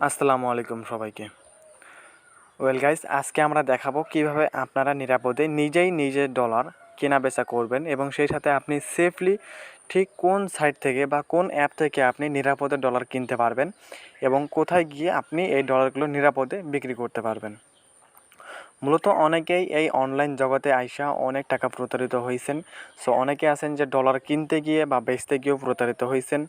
আসসালামু আলাইকুম সবাইকে। ওয়েল গাইস, আজকে আমরা দেখাবো কিভাবে আপনারা নিরাপদে নিজেই নিজের ডলার কেনাবেচা করবেন এবং সেই সাথে আপনি সেফলি ঠিক কোন সাইট থেকে বা কোন অ্যাপ থেকে আপনি নিরাপদে ডলার কিনতে পারবেন এবং কোথায় গিয়ে আপনি এই ডলারগুলো নিরাপদে বিক্রি করতে পারবেন। মূলত অনেকেই এই অনলাইন জগতে আইসা অনেক টাকা প্রতারিত হয়েছেন। সো অনেকে আছেন যে ডলার কিনতে গিয়ে বা বেচতে গিয়েও প্রতারিত হয়েছেন।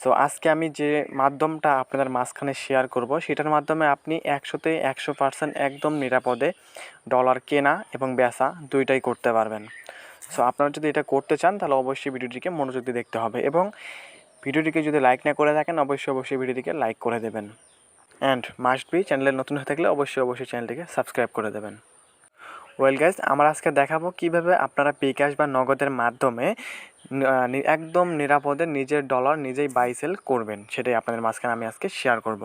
সো আজকে আমি যে মাধ্যমটা আপনাদের মাঝখানে শেয়ার করব সেটার মাধ্যমে আপনি 100% একদম নিরাপদে ডলার কেনা এবং বেচা দুইটাই করতে পারবেন। সো আপনারা যদি এটা করতে চান তাহলে অবশ্যই ভিডিওটিকে মনোযোগ দিয়ে দেখতে হবে এবং ভিডিওটিকে যদি লাইক না করে থাকেন অবশ্যই ভিডিওটিকে লাইক করে দেবেন। অ্যান্ড মাস্ট বি চ্যানেলে নতুন হয়ে থাকলে অবশ্যই চ্যানেলটিকে সাবস্ক্রাইব করে দেবেন। ওয়েল গাইজ, আমরা আজকে দেখাবো কিভাবে আপনারা বিকাশ বা নগদের মাধ্যমে একদম নিরাপদে নিজের ডলার নিজেই বাই সেল করবেন, সেটাই আপনাদের মাঝখানে আমি আজকে শেয়ার করব।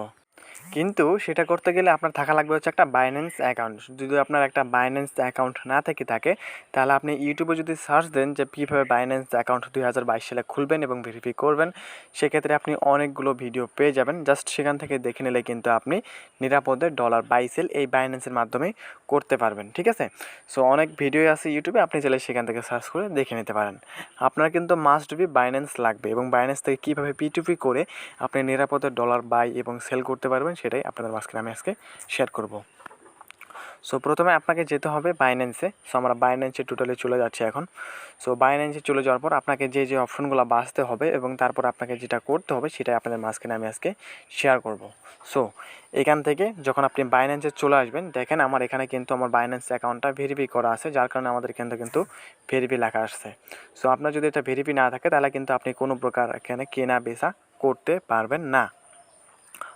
কিন্তু সেটা করতে গেলে আপনার থাকা লাগবে হচ্ছে একটা বাইন্যান্স অ্যাকাউন্ট। যদি আপনার একটা বাইন্যান্স অ্যাকাউন্ট না থেকে থাকে তাহলে আপনি ইউটিউবে যদি সার্চ দেন যে কীভাবে বাইন্যান্স অ্যাকাউন্ট 2022 সালে খুলবেন এবং ভেরিফাই করবেন, সেক্ষেত্রে আপনি অনেকগুলো ভিডিও পেয়ে যাবেন। জাস্ট সেখান থেকে দেখে নিলে কিন্তু আপনি নিরাপদে ডলার বাই সেল এই বাইন্যান্সের মাধ্যমে করতে পারবেন, ঠিক আছে? সো অনেক ভিডিও আছে ইউটিউবে, আপনি চাইলে সেখান থেকে সার্চ করে দেখে নিতে পারেন। আপনার কিন্তু মাস্ট বি বাইন্যান্স লাগবে এবং বাইন্যান্স থেকে কীভাবে P2P করে আপনি নিরাপদে ডলার বাই এবং সেল করতে পারবেন সেটাই আপনাদের মাঝখানে আমি আজকে শেয়ার করব। সো প্রথমে আপনাকে যেতে হবে বাইন্যান্সে। সো আমরা বাইন্যান্সে টোটালি চলে যাচ্ছি এখন। সো বাইন্যান্সে চলে যাওয়ার পর আপনাকে যে অপশনগুলো বাছতে হবে এবং তারপর আপনাকে যেটা করতে হবে সেটাই আপনাদের মাঝখানে আমি আজকে শেয়ার করব। সো এখান থেকে যখন আপনি বাইন্যান্সে চলে আসবেন, দেখেন আমার এখানে কিন্তু আমার বাইন্যান্স অ্যাকাউন্টটা ভেরিফাই করা আছে, যার কারণে আমাদের এখানে কিন্তু ভেরিফাই লেখা আসছে। সো আপনার যদি এটা ভেরিফাই না থাকে তাহলে কিন্তু আপনি কোনো প্রকার এখানে কেনা বেচা করতে পারবেন না।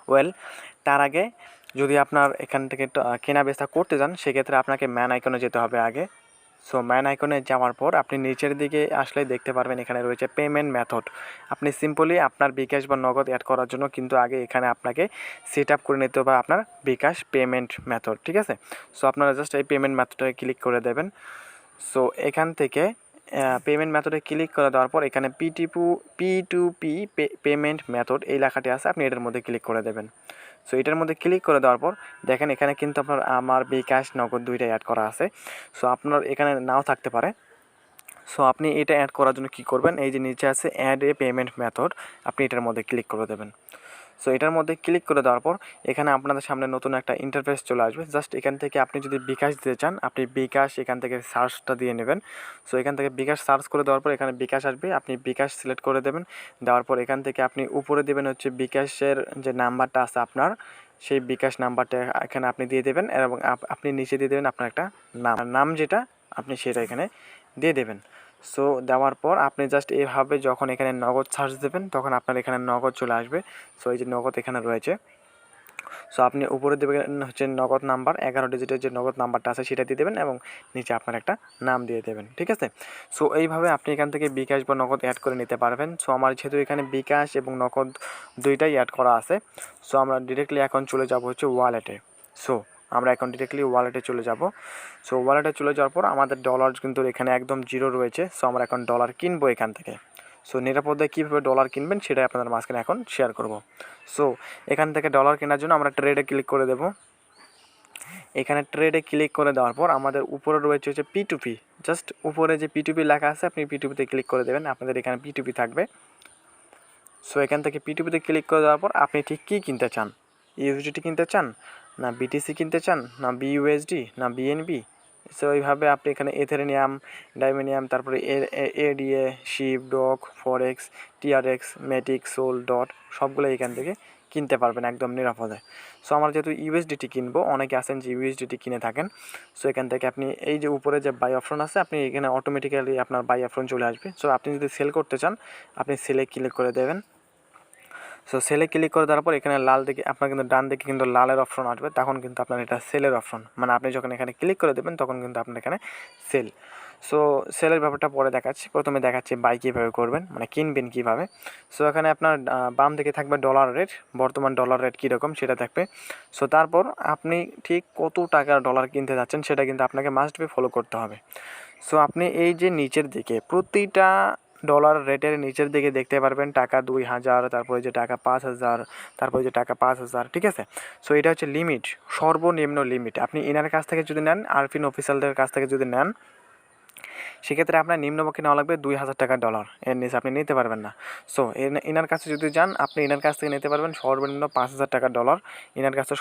ওয়েল, তার আগে যদি আপনার এখান থেকে কেনা বেচা করতে যান সেক্ষেত্রে আপনাকে ম্যান আইকনে যেতে হবে আগে। সো ম্যান আইকনে যাওয়ার পর আপনি নিচের দিকে আসলে দেখতে পারবেন এখানে রয়েছে পেমেন্ট মেথড। আপনি সিম্পলি আপনার বিকাশ বা নগদ অ্যাড করার জন্য কিন্তু আগে এখানে আপনাকে সেট আপ করে নিতে হবে আপনার বিকাশ পেমেন্ট মেথড, ঠিক আছে? সো আপনারা জাস্ট এই পেমেন্ট মেথডে ক্লিক করে দেবেন। সো এখান থেকে পেমেন্ট মেথডে ক্লিক করে দেওয়ার পর এখানে P2P পেমেন্ট মেথড এই লেখাটি আছে, আপনি এটার মধ্যে ক্লিক করে দেবেন। সো এটার মধ্যে ক্লিক করে দেওয়ার পর দেখেন এখানে কিন্তু আপনার আমার বিকাশ নগদ দুইটাই অ্যাড করা আছে। সো আপনার এখানে নাও থাকতে পারে। সো আপনি এটা অ্যাড করার জন্য কী করবেন, এই যে নিচে আছে অ্যাড এ পেমেন্ট মেথড, আপনি এটার মধ্যে ক্লিক করে দেবেন। সো এটার মধ্যে ক্লিক করে দেওয়ার পর এখানে আপনাদের সামনে নতুন একটা ইন্টারফেস চলে আসবে। জাস্ট এখান থেকে আপনি যদি বিকাশ দিতে চান আপনি বিকাশ এখান থেকে সার্চটা দিয়ে নেবেন। সো এখান থেকে বিকাশ সার্চ করে দেওয়ার পর এখানে বিকাশ আসবে, আপনি বিকাশ সিলেক্ট করে দেবেন। দেওয়ার পর এখান থেকে আপনি উপরে দেবেন হচ্ছে বিকাশের যে নাম্বারটা আছে আপনার, সেই বিকাশ নাম্বারটা এখানে আপনি দিয়ে দেবেন এবং আপনি নিচে দিয়ে দেবেন আপনার একটা নাম যেটা আপনি সেটা এখানে দিয়ে দেবেন। সো দেওয়ার পর আপনি জাস্ট এইভাবে যখন এখানে নগদ সার্চ দেবেন তখন আপনার এখানে নগদ চলে আসবে। সো এই যে নগদ এখানে রয়েছে। সো আপনি উপরে দেবেন হচ্ছে নগদ নাম্বার, 11 ডিজিটের যে নগদ নাম্বারটা আছে সেটা দিয়ে দেবেন এবং নিচে আপনার একটা নাম দিয়ে দেবেন, ঠিক আছে? সো এইভাবে আপনি এখান থেকে বিকাশ বা নগদ অ্যাড করে নিতে পারবেন। সো আমার যেহেতু এখানে বিকাশ এবং নগদ দুইটাই অ্যাড করা আছে, সো আমরা ডিরেক্টলি এখন চলে যাব হচ্ছে ওয়ালেটে। সো আমরা এখন ডিরেক্টলি ওয়ালেটে চলে যাব। সো ওয়ালেটে চলে যাওয়ার পর আমাদের ডলার কিন্তু এখানে একদম জিরো রয়েছে। সো আমরা এখন ডলার কিনবো এখান থেকে। সো নিরাপদে কীভাবে ডলার কিনবেন সেটাই আপনাদের মাঝখানে এখন শেয়ার করব। সো এখান থেকে ডলার কেনার জন্য আমরা ট্রেডে ক্লিক করে দেব। এখানে ট্রেডে ক্লিক করে দেওয়ার পর আমাদের উপরে রয়েছে হচ্ছে P2P। জাস্ট উপরে যে P2P লেখা আছে আপনি P2Pতে ক্লিক করে দেবেন, আপনাদের এখানে P2P থাকবে। সো এখান থেকে P2Pতে ক্লিক করে দেওয়ার পর আপনি ঠিক কী কিনতে চান, ইউএসডিটি কিনতে চান না বিটিসি কিনতে চান না বিইউএসডি না বিএনবি। সো এইভাবে আপনি এখানে এথেরিয়াম, ডাইমেনিয়াম, তারপরে এডিএ, শিপ, ডক, ফরেক্স, টিআরএক্স, মেটিক, সোল, ডট সবগুলো এখান থেকে কিনতে পারবেন একদম নিরাপদে। সো আমরা যেহেতু ইউএসডিটি কিনবো, অনেকে আছেন যে ইউএসডিটি কিনে থাকেন। সো এখান থেকে আপনি এই যে উপরে যে বাই অপশন আছে আপনি এখানে অটোমেটিক্যালি আপনার বাই অপশন চলে আসবে। সো আপনি যদি সেল করতে চান আপনি সেলে ক্লিক করে দেবেন। সো সেলে ক্লিক করে দেওয়ার পর এখানে লাল দিকে আপনার কিন্তু ডান দিকে কিন্তু লালের অপশন আসবে, তখন কিন্তু আপনার এটা সেলের অপশন, মানে আপনি যখন এখানে ক্লিক করে দেবেন তখন কিন্তু আপনার এখানে সেল। সো সেলের ব্যাপারটা পরে দেখাচ্ছি, প্রথমে দেখাচ্ছি বাই কীভাবে করবেন, মানে কিনবেন কীভাবে। সো এখানে আপনার বাম দিকে থাকবে ডলার রেট, বর্তমান ডলার রেট কীরকম সেটা থাকবে। সো তারপর আপনি ঠিক কত টাকার ডলার কিনতে যাচ্ছেন সেটা কিন্তু আপনাকে মাস্ট বি ফলো করতে হবে। সো আপনি এই যে নিচের দিকে প্রতিটা ডলার রেটের নিচের দিকে দেখতে পারবেন টাকা 2000, তারপরে যে টাকা 5000, তারপরে যে টাকা 5000, ঠিক আছে। সো এটা হচ্ছে লিমিট, সর্বনিম্ন লিমিট। আপনি ইনার কাছ থেকে যদি নেন, আরফিন অফিসিয়ালদের কাছ থেকে যদি নেন, সেক্ষেত্রে আপনার নিম্নপক্ষে নেওয়া লাগবে 2000 টাকা ডলার, এর নিচে আপনি নিতে পারবেন না। সো ইনার কাছে যদি যান, আপনি ইনার কাছ থেকে নিতে পারবেন সর্বনিম্ন 5000 টাকা ডলার, ইনার কাছে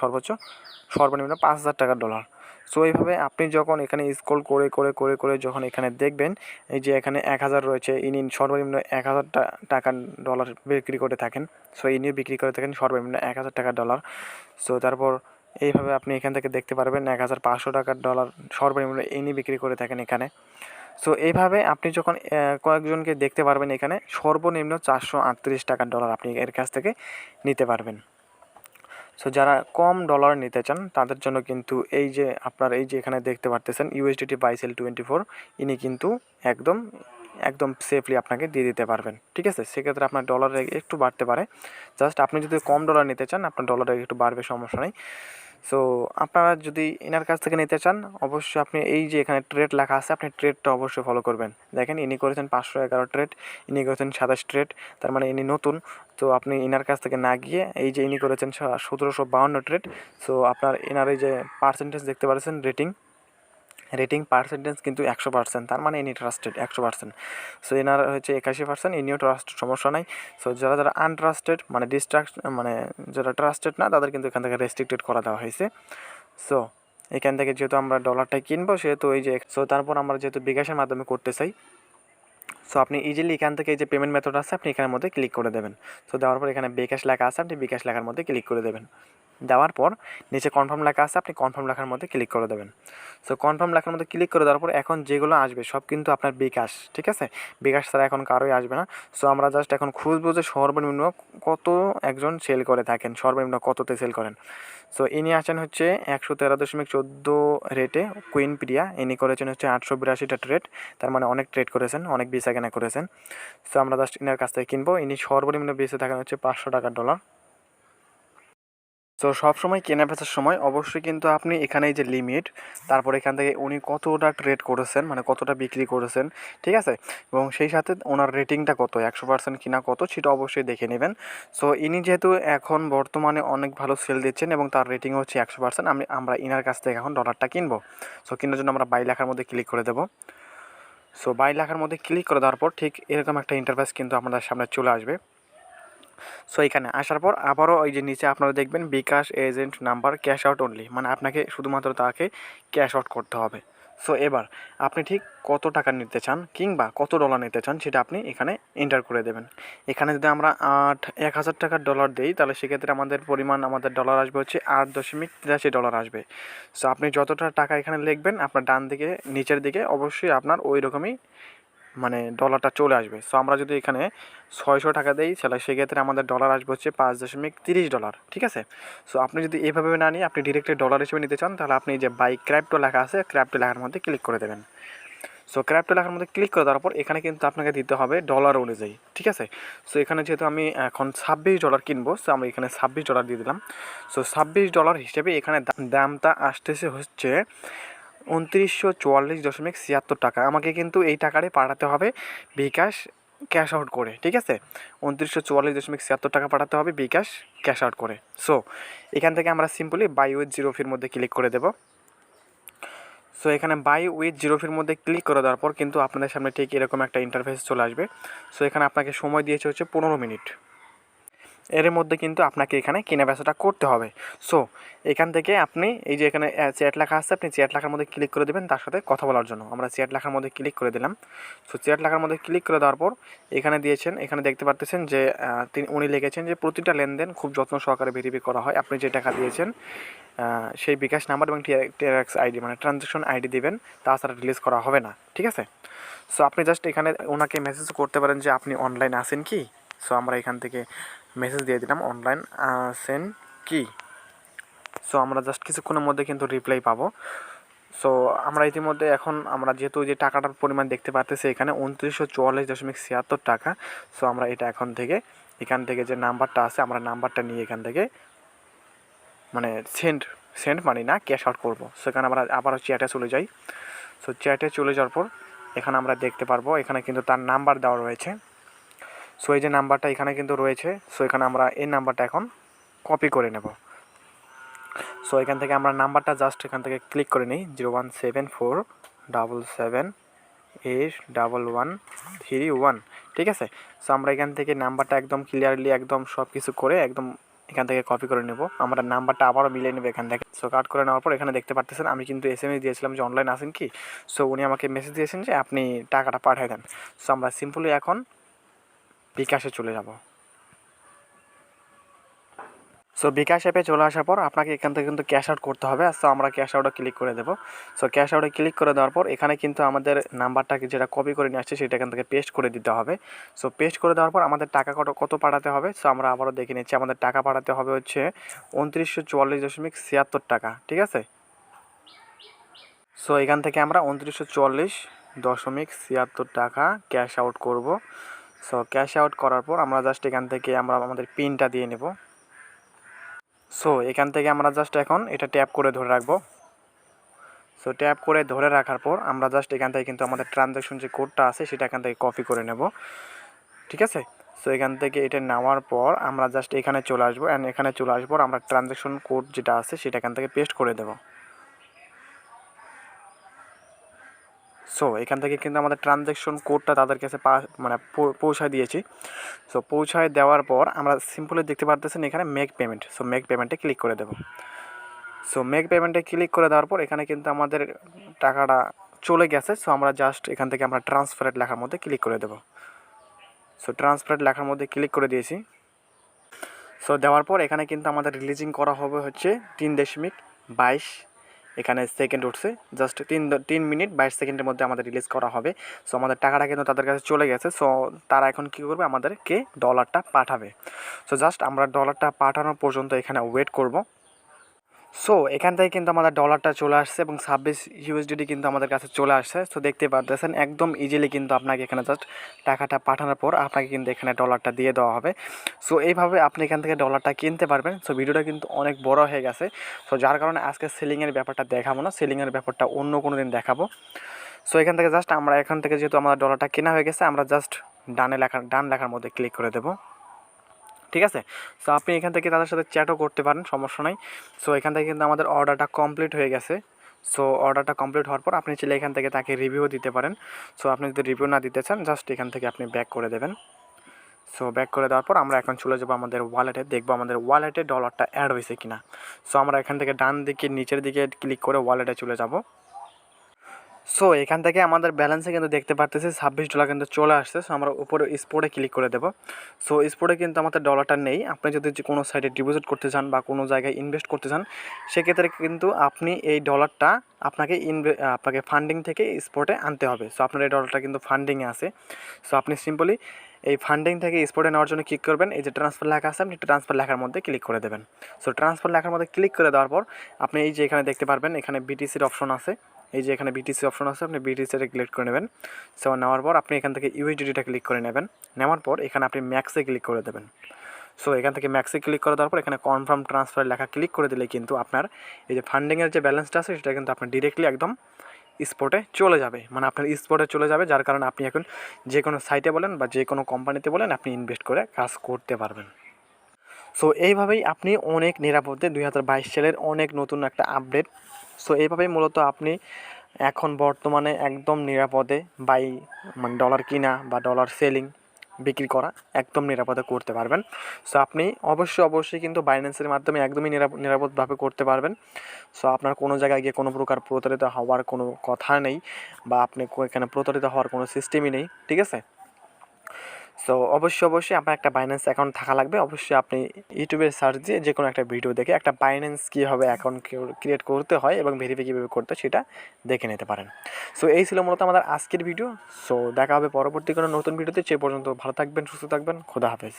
সর্বনিম্ন 5000 টাকা ডলার। সো এইভাবে আপনি যখন এখানে স্ক্রল করে করে করে করে যখন এখানে দেখবেন এই যে এখানে 1000 রয়েছে, ইনি সর্বনিম্ন 1000 টাকা ডলার বিক্রি করে থাকেন। সো ইনিও বিক্রি করে থাকেন সর্বনিম্ন 1000 টাকা ডলার। সো তারপর এইভাবে আপনি এখান থেকে দেখতে পারবেন 1500 টাকা ডলার সর্বনিম্ন ইনি বিক্রি করে থাকেন এখানে। সো এইভাবে আপনি যখন কয়েকজনকে দেখতে পারবেন এখানে সর্বনিম্ন 438 টাকা ডলার আপনি এর কাছ থেকে নিতে পারবেন। সো যারা কম ডলার নিতে চান তাদের জন্য কিন্তু এই যে আপনার এই যে এখানে দেখতে পারতেছেন USDT বাইসেল 24, ইনি কিন্তু একদম একদম সেফলি আপনাকে দিয়ে দিতে পারবেন, ঠিক আছে। সেক্ষেত্রে আপনার ডলার একটু বাড়তে পারে, জাস্ট আপনি যদি কম ডলার নিতে চান আপনার ডলার একটু বাড়বে, সমস্যা নেই। সো আপনারা যদি এনার কাছ থেকে নিতে চান অবশ্যই আপনি এই যে এখানে ট্রেড লেখা আছে আপনি ট্রেডটা অবশ্যই ফলো করবেন। দেখেন ইনি করেছেন 511 ট্রেড, ইনি করেছেন 27 ট্রেড, তার মানে ইনি নতুন। তো আপনি ইনার কাছ থেকে না গিয়ে এই যে ইনি করেছেন 1752 ট্রেড। সো আপনার এনার এই যে পার্সেন্টেজ দেখতে পাচ্ছেন, রেটিং পার্সেন্টেজ কিন্তু 100%, তার মানে ইনি ট্রাস্টেড 100%। সো এনার হচ্ছে 81%, ইনিও ট্রাস্টেড, সমস্যা নাই। সো যারা যারা আনট্রাস্টেড মানে মানে যারা ট্রাস্টেড না তাদের কিন্তু এখান থেকে রেস্ট্রিক্টেড করা দেওয়া হয়েছে। সো এখান থেকে যেহেতু আমরা ডলারটাই কিনবো সেহেতু এই যে তারপর আমরা যেহেতু বিকাশের মাধ্যমে করতে চাই, সো আপনি ইজিলি এখান থেকে এই যে পেমেন্ট মেথড আছে আপনি এখানের মধ্যে ক্লিক করে দেবেন। সো দেওয়ার পর এখানে বিকাশ লেখা আছে আপনি বিকাশ লেখার মধ্যে ক্লিক করে দেবেন। দেওয়ার পর নিচে কনফার্ম লেখা আছে আপনি কনফার্ম লেখার মধ্যে ক্লিক করে দেবেন। সো কনফার্ম লেখার মধ্যে ক্লিক করে দেওয়ার পর এখন যেগুলো আসবে সব কিন্তু আপনার বিকাশ, ঠিক আছে। বিকাশ ছাড়া এখন কারোই আসবে না। সো আমরা জাস্ট এখন খুঁজবো যে সর্বনিম্ন কত একজন সেল করে থাকেন, সর্বনিম্ন কততে সেল করেন। সো ইনি আছেন হচ্ছে 113.14 রেটে, কুইন প্রিয়া, ইনি করেছেন হচ্ছে 882টা ট্রেড, তার মানে অনেক ট্রেড করেছেন, অনেক বেচা কেনা করেছেন। সো আমরা জাস্ট ইনার কাছ থেকে কিনবো। ইনি সর্বনিম্ন বেচে থাকেন হচ্ছে 500 টাকা ডলার। তো সবসময় কেনা বেচার সময় অবশ্যই কিন্তু আপনি এখানে এই যে লিমিট, তারপর এখান থেকে উনি কতটা ট্রেড করেছেন মানে কতটা বিক্রি করেছেন, ঠিক আছে, এবং সেই সাথে ওনার রেটিংটা কত, 100% কিনা কত সেটা অবশ্যই দেখে নেবেন। সো ইনি যেহেতু এখন বর্তমানে অনেক ভালো সেল দিচ্ছেন এবং তার রেটিং হচ্ছে 100%, আমরা ইনার কাছ থেকে এখন ডলারটা কিনবো। সো কেনার জন্য আমরা বাই লেখার মধ্যে ক্লিক করে দেবো। সো বাই লেখার মধ্যে ক্লিক করে দেওয়ার পর ঠিক এরকম একটা ইন্টারফেস কিন্তু আপনাদের সামনে চলে আসবে। সো এখানে আসার পর আবারও ওই যে নিচে আপনারা দেখবেন bKash agent number cash out only, মানে আপনাকে শুধুমাত্র তাকে ক্যাশ আউট করতে হবে। সো এবার আপনি ঠিক কত টাকা নিতে চান কিংবা কত ডলার নিতে চান সেটা আপনি এখানে এন্টার করে দেবেন। এখানে যদি আমরা 1000 টাকার ডলার দিই তাহলে সেক্ষেত্রে আমাদের পরিমাণ আমাদের ডলার আসবে হচ্ছে 8.83 ডলার আসবে। সো আপনি যতটা টাকা এখানে লিখবেন আপনার ডান দিকে নিচের দিকে অবশ্যই আপনার ওই রকমই মানে ডলারটা চলে আসবে। সো আমরা যদি এখানে 600 টাকা দিই তাহলে সেক্ষেত্রে আমাদের ডলার আসবে হচ্ছে 5.30 ডলার, ঠিক আছে। সো আপনি যদি এইভাবে না নিয়ে আপনি ডিরেক্টলি ডলার হিসেবে নিতে চান তাহলে আপনি যে বাই ক্র্যাপ্টো লেখা আছে ক্র্যাপ্টো লেখার মধ্যে ক্লিক করে দেবেন। সো ক্র্যাপ্টো লেখার মধ্যে ক্লিক করে দেওয়ার পর এখানে কিন্তু আপনাকে দিতে হবে ডলার অনুযায়ী, ঠিক আছে। সো এখানে যেহেতু আমি এখন 26 ডলার কিনবো সো আমি এখানে 26 ডলার দিয়ে দিলাম। সো 26 ডলার হিসেবে এখানে দামটা আসতেছে হচ্ছে 2944.76 টাকা। আমাকে কিন্তু এই টাকাটাই পাঠাতে হবে বিকাশ ক্যাশ আউট করে, ঠিক আছে। 2944.76 টাকা পাঠাতে হবে বিকাশ ক্যাশ আউট করে। সো এখান থেকে আমরা সিম্পলি বাই উইথ জিরো ফির মধ্যে ক্লিক করে দেব। সো এখানে বাই উইথ জিরো ফির মধ্যে ক্লিক করে দেওয়ার পর কিন্তু আপনাদের সামনে ঠিক এরকম একটা ইন্টারফেস চলে আসবে। সো এখানে আপনাকে সময় দিয়েছে হচ্ছে 15 মিনিট। এর মধ্যে কিন্তু আপনাকে এখানে কেনাবেচাটা করতে হবে। সো এখান থেকে আপনি এই যে এখানে চ্যাট লেখা আছে আপনি চ্যাট লেখার মধ্যে ক্লিক করে দেবেন তার সাথে কথা বলার জন্য। আমরা চ্যাট লেখার মধ্যে ক্লিক করে দিলাম। সো চ্যাট লেখার মধ্যে ক্লিক করে দেওয়ার পর এখানে দিয়েছেন, এখানে দেখতে পারতেছেন যে উনি লিখেছেন যে প্রতিটা লেনদেন খুব যত্ন সহকারে ভেরিফাই করা হয়। আপনি যে টাকা দিয়েছেন সেই বিকাশ নাম্বার এবং টিআরএক্স আইডি মানে ট্রানজ্যাকশন আইডি দিবেন, তাছাড়া রিলিজ করা হবে না, ঠিক আছে। সো আপনি জাস্ট এখানে ওনাকে মেসেজ করতে পারেন যে আপনি অনলাইন আছেন কি। সো আমরা এখান থেকে মেসেজ দিয়ে দিলাম অনলাইন আছেন কি। সো আমরা জাস্ট কিছুক্ষণের মধ্যে কিন্তু রিপ্লাই পাবো। সো আমরা ইতিমধ্যে এখন আমরা যেহেতু যে টাকাটার পরিমাণ দেখতে পাচ্তেছি এখানে 2944.76 টাকা। সো আমরা এটা এখান থেকে যে নাম্বারটা আছে আমরা নাম্বারটা নিয়ে এখান থেকে মানে সেন্ড মানি না ক্যাশ আউট করবো। সেখানে আমরা আবারও চ্যাটে চলে যাই। সো চ্যাটে চলে যাওয়ার পর এখানে আমরা দেখতে পারবো এখানে কিন্তু তার নাম্বার দেওয়া রয়েছে। সো এই যে নাম্বারটা এখানে কিন্তু রয়েছে, সো এখানে আমরা এই নাম্বারটা এখন কপি করে নেব। সো এখান থেকে আমরা নাম্বারটা জাস্ট এখান থেকে ক্লিক করে নিই 01747781131, ঠিক আছে। সো আমরা এখান থেকে নাম্বারটা একদম ক্লিয়ারলি একদম সব কিছু করে একদম এখান থেকে কপি করে নেব। আমরা নাম্বারটা আবারও মিলিয়ে নেব এখান থেকে। সো কাট করে নেওয়ার পর এখানে দেখতে পাচ্ছেন আমি কিন্তু SMS দিয়েছিলাম যে অনলাইন আছেন কি। সো উনি আমাকে মেসেজ দিয়েছেন যে আপনি টাকাটা পাঠিয়ে দেন। সো আমরা সিম্পলি এখন বিকাশে চলে যাব। সো বিকাশ অ্যাপে চলে আসার পর আপনাকে এখান থেকে কিন্তু ক্যাশ আউট করতে হবে। সো আমরা ক্যাশ আউটে ক্লিক করে দেবো। সো ক্যাশ আউটে ক্লিক করে দেওয়ার পর এখানে কিন্তু আমাদের নাম্বারটাকে যেটা কপি করে নিয়ে আসছে সেটা এখান থেকে পেস্ট করে দিতে হবে। সো পেস্ট করে দেওয়ার পর আমাদের টাকা কত পাঠাতে হবে, সো আমরা আবারও দেখে নিচ্ছি। আমাদের টাকা পাঠাতে হবে হচ্ছে 2944.76 টাকা, ঠিক আছে। সো এখান থেকে আমরা 2944.76 টাকা ক্যাশ আউট করব। সো ক্যাশ আউট করার পর আমরা জাস্ট এখান থেকে আমরা আমাদের পিনটা দিয়ে নেব। সো এখান থেকে আমরা জাস্ট এখন এটা ট্যাপ করে ধরে রাখবো। সো ট্যাপ করে ধরে রাখার পর আমরা জাস্ট এখান থেকে কিন্তু আমাদের ট্রানজ্যাকশন যে কোডটা আছে সেটা এখান থেকে কপি করে নেব, ঠিক আছে। সো এখান থেকে এটা নেওয়ার পর আমরা জাস্ট এখানে চলে আসবো, অ্যান্ড এখানে চলে আসবো আমরা ট্রানজ্যাকশন কোড যেটা আছে সেটা এখান থেকে পেস্ট করে দেবো। সো এখান থেকে কিন্তু আমাদের ট্রানজ্যাকশন কোডটা তাদের কাছে মানে পৌঁছায় দিয়েছি। সো পৌঁছায় দেওয়ার পর আমরা সিম্পলি দেখতে পারতেছেন এখানে মেক পেমেন্ট। সো মেক পেমেন্টে ক্লিক করে দেবো। সো মেক পেমেন্টে ক্লিক করে দেওয়ার পর এখানে কিন্তু আমাদের টাকাটা চলে গেছে। সো আমরা জাস্ট এখান থেকে আমরা ট্রান্সফারেট লেখার মধ্যে ক্লিক করে দেবো। সো ট্রান্সফারেট লেখার মধ্যে ক্লিক করে দিয়েছি। সো দেওয়ার পর এখানে কিন্তু আমাদের রিলিজিং করা হবে হচ্ছে 3.22 এখানে সেকেন্ড উঠছে, জাস্ট 3 মিনিট 22 সেকেন্ডের মধ্যে আমাদের রিলিজ করা হবে। সো আমাদের টাকাটা কিন্তু তাদের কাছে চলে গেছে। সো তারা এখন কী করবে, আমাদেরকে ডলারটা পাঠাবে। সো জাস্ট আমরা ডলারটা পাঠানো পর্যন্ত এখানে ওয়েট করব। সো এখান থেকে কিন্তু আমাদের ডলারটা চলে আসছে এবং 26 USDT কিন্তু আমাদের কাছে চলে আসছে। সো দেখতে পারতেছেন একদম ইজিলি কিন্তু আপনাকে এখানে জাস্ট টাকাটা পাঠানোর পর আপনাকে কিন্তু এখানে ডলারটা দিয়ে দেওয়া হবে। সো এইভাবে আপনি এখান থেকে ডলারটা কিনতে পারবেন। সো ভিডিওটা কিন্তু অনেক বড় হয়ে গেছে, সো যার কারণে আজকে সেলিংয়ের ব্যাপারটা দেখাবো না, সেলিংয়ের ব্যাপারটা অন্য কোনো দিন দেখাবো। সো এখান থেকে জাস্ট আমরা এখান থেকে যেহেতু আমাদের ডলারটা কেনা হয়ে গেছে, আমরা জাস্ট ডান লেখার মধ্যে ক্লিক করে দেবো, ঠিক আছে। সো আপনি এখান থেকে তাদের সাথে চ্যাটও করতে পারেন, সমস্যা নাই। সো এখান থেকে কিন্তু আমাদের অর্ডারটা কমপ্লিট হয়ে গেছে। সো অর্ডারটা কমপ্লিট হওয়ার পর আপনি চাইলে এখান থেকে তাকে রিভিউ দিতে পারেন। সো আপনি যদি রিভিউ না দিতে চান জাস্ট এখান থেকে আপনি ব্যাক করে দেবেন। সো ব্যাক করে দেওয়ার পর আমরা এখন চলে যাবো আমাদের ওয়ালেটে, দেখবো আমাদের ওয়ালেটে ডলারটা অ্যাড হয়েছে কিনা। সো আমরা এখান থেকে ডান দিকে নিচের দিকে ক্লিক করে ওয়ালেটে চলে যাব। সো এখান থেকে আমাদের ব্যালেন্সে কিন্তু দেখতে পারতেছি $26 কিন্তু চলে আসছে। সো আমরা উপরে স্পটে ক্লিক করে দেবো। সো স্পটে কিন্তু আমাদের ডলারটা নেই। আপনি যদি কোনো সাইটে ডিপোজিট করতে চান বা কোনো জায়গায় ইনভেস্ট করতে চান, সেক্ষেত্রে কিন্তু আপনি এই ডলারটা আপনাকে ফান্ডিং থেকে স্পটে আনতে হবে। সো আপনার এই ডলারটা কিন্তু ফান্ডিংয়ে আছে। সো আপনি সিম্পলি এই ফান্ডিং থেকে স্পটে নেওয়ার জন্য ক্লিক করবেন, এই যে ট্রান্সফার লেখা আছে আপনি ট্রান্সফার লেখার মধ্যে ক্লিক করে দেবেন। সো ট্রান্সফার লেখার মধ্যে ক্লিক করে দেওয়ার পর আপনি এই যে এখানে দেখতে পারবেন এখানে বিটিসির অপশন আছে, এই যে এখানে বিটিসি অপশন আছে, আপনি বিটিসিটা ক্লিক করে নেবেন। সো নেওয়ার পর আপনি এখান থেকে ইউএসডিটা ক্লিক করে নেবেন। নেওয়ার পর এখানে আপনি ম্যাক্সে ক্লিক করে দেবেন। সো এখান থেকে ম্যাক্সে ক্লিক করে দেওয়ার পর এখানে কনফার্ম ট্রান্সফার লেখা ক্লিক করে দিলে কিন্তু আপনার এই যে ফান্ডিংয়ের যে ব্যালেন্সটা আছে সেটা কিন্তু আপনার ডিরেক্টলি একদম স্পটে চলে যাবে, মানে আপনার স্পটে চলে যাবে, যার কারণে আপনি এখন যে কোনো সাইটে বলেন বা যে কোনো কোম্পানিতে বলেন আপনি ইনভেস্ট করে কাজ করতে পারবেন। সো এইভাবেই আপনি অনেক নিরাপদে 2022 সালের অনেক নতুন একটা আপডেট। সো এইভাবেই মূলত আপনি এখন বর্তমানে একদম নিরাপদে মানে ডলার কিনা বা ডলার সেলিং বিক্রি করা একদম নিরাপদে করতে পারবেন। সো আপনি অবশ্যই কিন্তু বাইন্যান্সের মাধ্যমে একদমই নিরাপদভাবে করতে পারবেন। সো আপনার কোনো জায়গায় গিয়ে কোনো প্রকার প্রতারিত হওয়ার কোনো কথা নেই, বা আপনি এখানে প্রতারিত হওয়ার কোনো সিস্টেমই নেই, ঠিক আছে। সো অবশ্যই আপনার একটা বাইন্যান্স অ্যাকাউন্ট থাকা লাগবে। অবশ্যই আপনি ইউটিউবে সার্চ দিয়ে যে কোনো একটা ভিডিও দেখে একটা বাইন্যান্স কীভাবে অ্যাকাউন্ট ক্রিয়েট করতে হয় এবং ভেরিফাই কীভাবে করতে হয় সেটা দেখে নিতে পারেন। সো এই ছিল মূলত আমাদের আজকের ভিডিও। সো দেখা হবে পরবর্তী কোনো নতুন ভিডিওতে। সে পর্যন্ত ভালো থাকবেন, সুস্থ থাকবেন, খোদা হাফেজ।